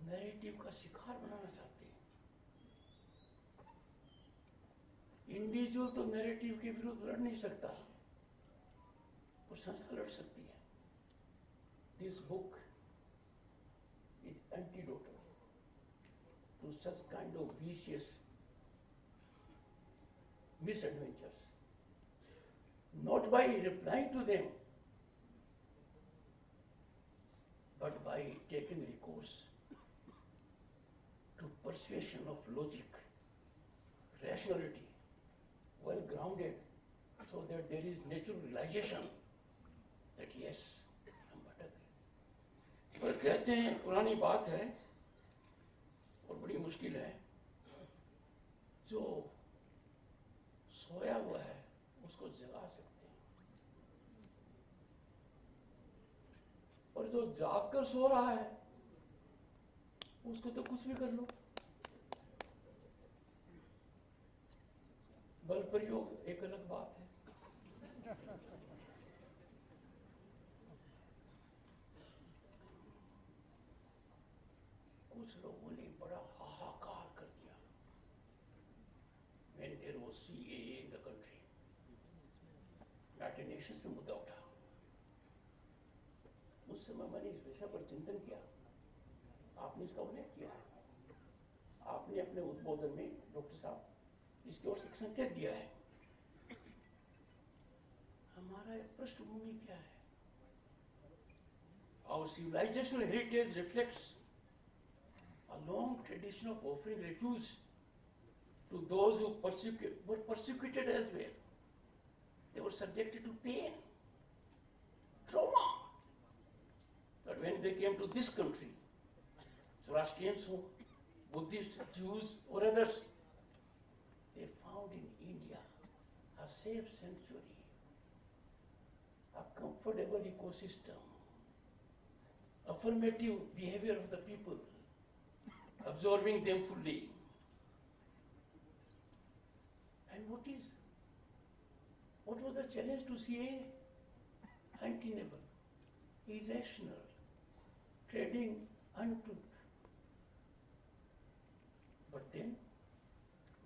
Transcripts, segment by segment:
Narrative का शिकार बनाना चाहते हैं। इंडिविजुअल तो नैरेटिव के विरुद्ध लड़ नहीं सकता, और संस्था लड़ सकती है। This book is antidote to such kind of vicious misadventures, not by replying to them, but by taking recourse to persuasion of logic, rationality, well grounded, so that there is natural realization that yes, हम भटक गए। पर कहते हैं पुरानी बात है और बड़ी मुश्किल है, जो सोया हुआ है उसको जगा सकते हैं, और जो जागकर सो रहा है उसको तो कुछ भी कर लो। बल प्रयोग एक अलग बात है। कुछ लोगों ने बड़ा हाहाकार कर दिया when there was CAA in the country। United Nations में मुद्दा उठा। उस समय मैंने इस विषय पर चिंतन किया। आपने इसका उल्लेख किया है, आपने अपने उद्बोधन में डॉक्टर साहब इसकी ओर से एक संकेत दिया है। हमारा पृष्ठभूमि क्या है? Our civilizational heritage reflects a long tradition of offering refuge to those who were persecuted elsewhere. They were subjected to pain, trauma. But when they came to this country, Zoroastrians, Buddhists, Jews, or others, they found in India a safe sanctuary, a comfortable ecosystem, affirmative behavior of the people, absorbing them fully. And what was the challenge to CAA? Untenable, irrational, treading untruth. But then,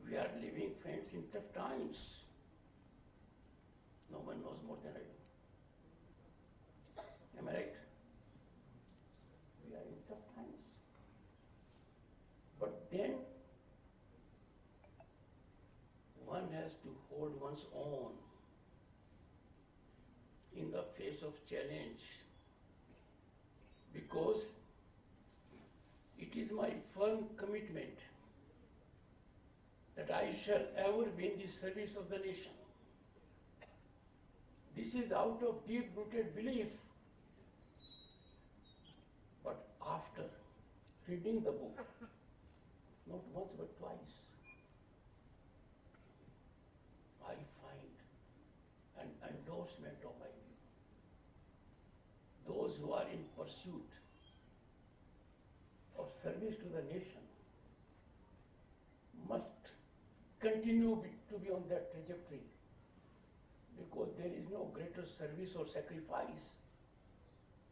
we are living, friends, in tough times. No one knows more than I do. Am I right? We are in tough times. But then, one has to hold one's own in the face of challenge, because it is my firm commitment that I shall ever be in the service of the nation. This is out of deep-rooted belief. But after reading the book, not once but twice, I find an endorsement of my view. Those who are in pursuit of service to the nation must continue to be on that trajectory, because there is no greater service or sacrifice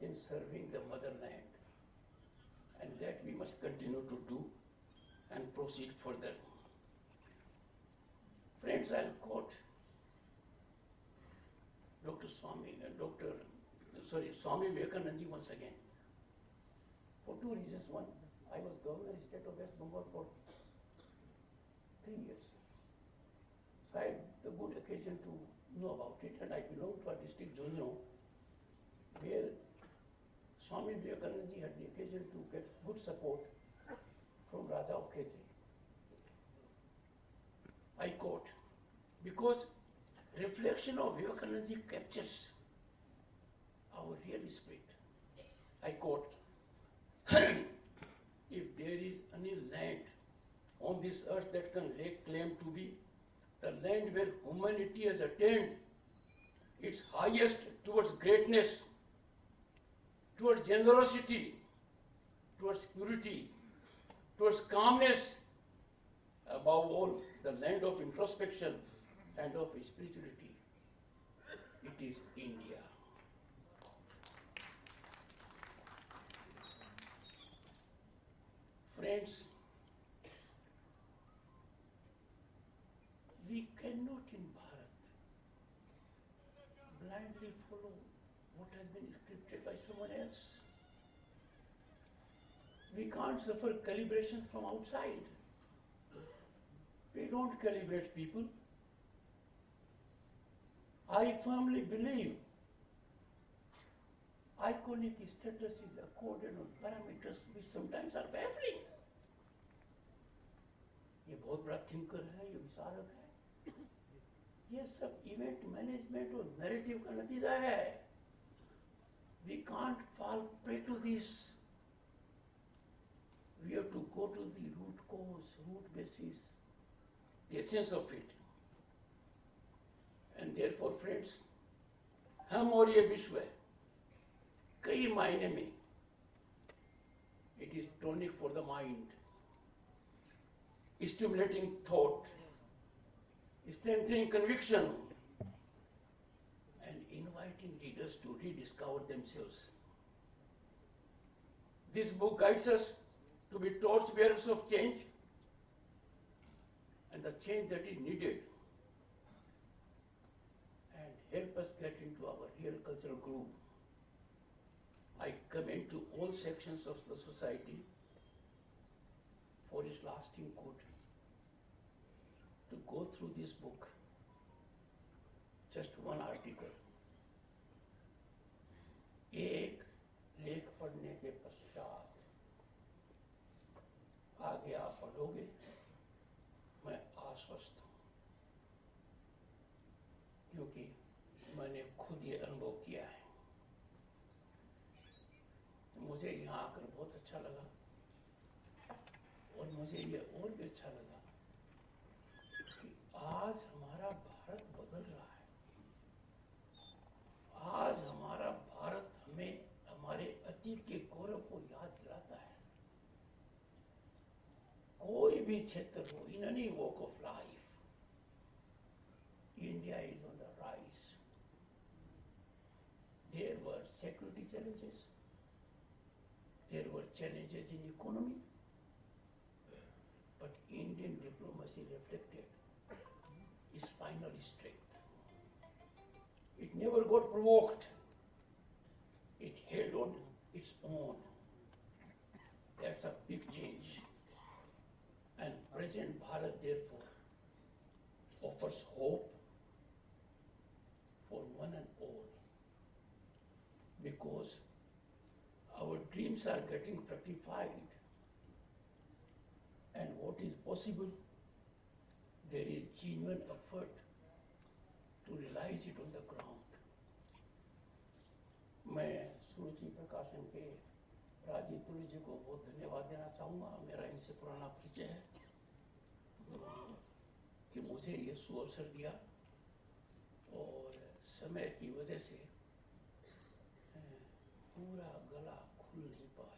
than serving the motherland, and that we must continue to do and proceed further. Friends, I'll quote Swami Vivekananda ji once again, for two reasons. One, I was governor of the state of West Bengal for 3 years. So I had the good occasion to know about it, and I belong to a district, Jhunjhunu, where Swami Vivekananda ji had the occasion to get good support from Raja of Khetri. I quote, because reflection of Vivekananda ji captures our real spirit. I quote, if there is any land on this earth that can lay claim to be the land where humanity has attained its highest towards greatness, towards generosity, towards purity, towards calmness, above all, the land of introspection and of spirituality, it is India. cannot in Bharat blindly follow what has been scripted by someone else. We can't suffer calibrations from outside. We don't calibrate people. I firmly believe iconic status is accorded on parameters which sometimes are baffling. ये बहुत बड़ा thinker है, ये विचारक है, ये सब event management और नैरेटिव का नतीजा है. We can't fall prey to this. We have to go to the root cause, root basis, the essence of it. And therefore, friends, हम और ये विश्व है, कई मायने में it is tonic for the mind, stimulating thought, strengthening conviction, and inviting readers to rediscover themselves. This book guides us to be torchbearers of change and the change that is needed, and help us get into our real cultural groove. I commend to all sections of the society for its lasting good to go through this book. Just one article. एक लेख पढ़ने के पश्चात आगे आप पढ़ोगे, मैं आश्वस्त हूं, क्योंकि मैंने खुद ये अनुभव किया है. मुझे यहाँ आकर बहुत अच्छा लगा, और मुझे ये और भी अच्छा लगा कि आज हमारा भारत बदल रहा है. आज हमारा भारत हमें हमारे अतीत के गौरव को याद दिलाता है. कोई भी क्षेत्र हो, in any walk of life, India is on the rise. There were security challenges, there were challenges in economy, but Indian diplomacy reflected its final strength. It never got provoked. It held on its own. That's a big change. And present Bharat, therefore, offers hope for one and all, because our dreams are getting fructified, and what is possible, there is genuine effort to realize it on the ground. मैं सुरुचि प्रकाशन के राजीव तुलू जी को बहुत धन्यवाद देना चाहूँगा. मेरा इनसे पुराना परिचय है कि मुझे ये सुअवसर दिया, और समय की वजह से पूरा गला खुल नहीं पाया.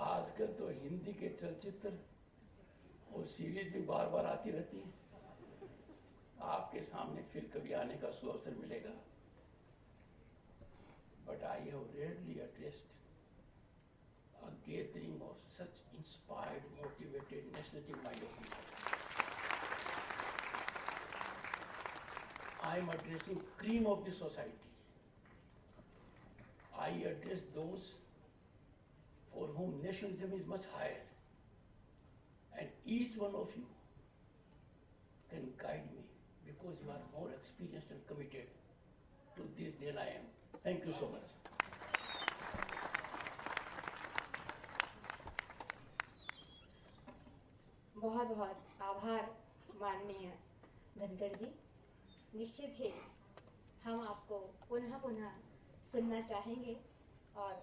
आजकल तो हिंदी के चलचित्र और सीरीज भी बार बार आती रहती हैं. आपके सामने फिर कभी आने का सुअवसर मिलेगा. But I have rarely addressed a gathering of such inspired, motivated, nationalistic-minded people. I am addressing cream of the society. I address those for whom nationalism is much higher, and each one of you can guide me, because you are more experienced and committed to this than I am. Thank you so much. बहुत बहुत आभार माननीय धनखड़ जी. निश्चित ही हम आपको पुनः पुनः सुनना चाहेंगे, और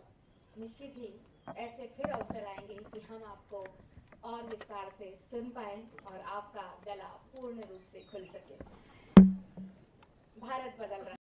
निश्चित ही ऐसे फिर अवसर आएंगे कि हम आपको और विस्तार से सुन पाएं और आपका गला पूर्ण रूप से खुल सके. भारत बदल रहा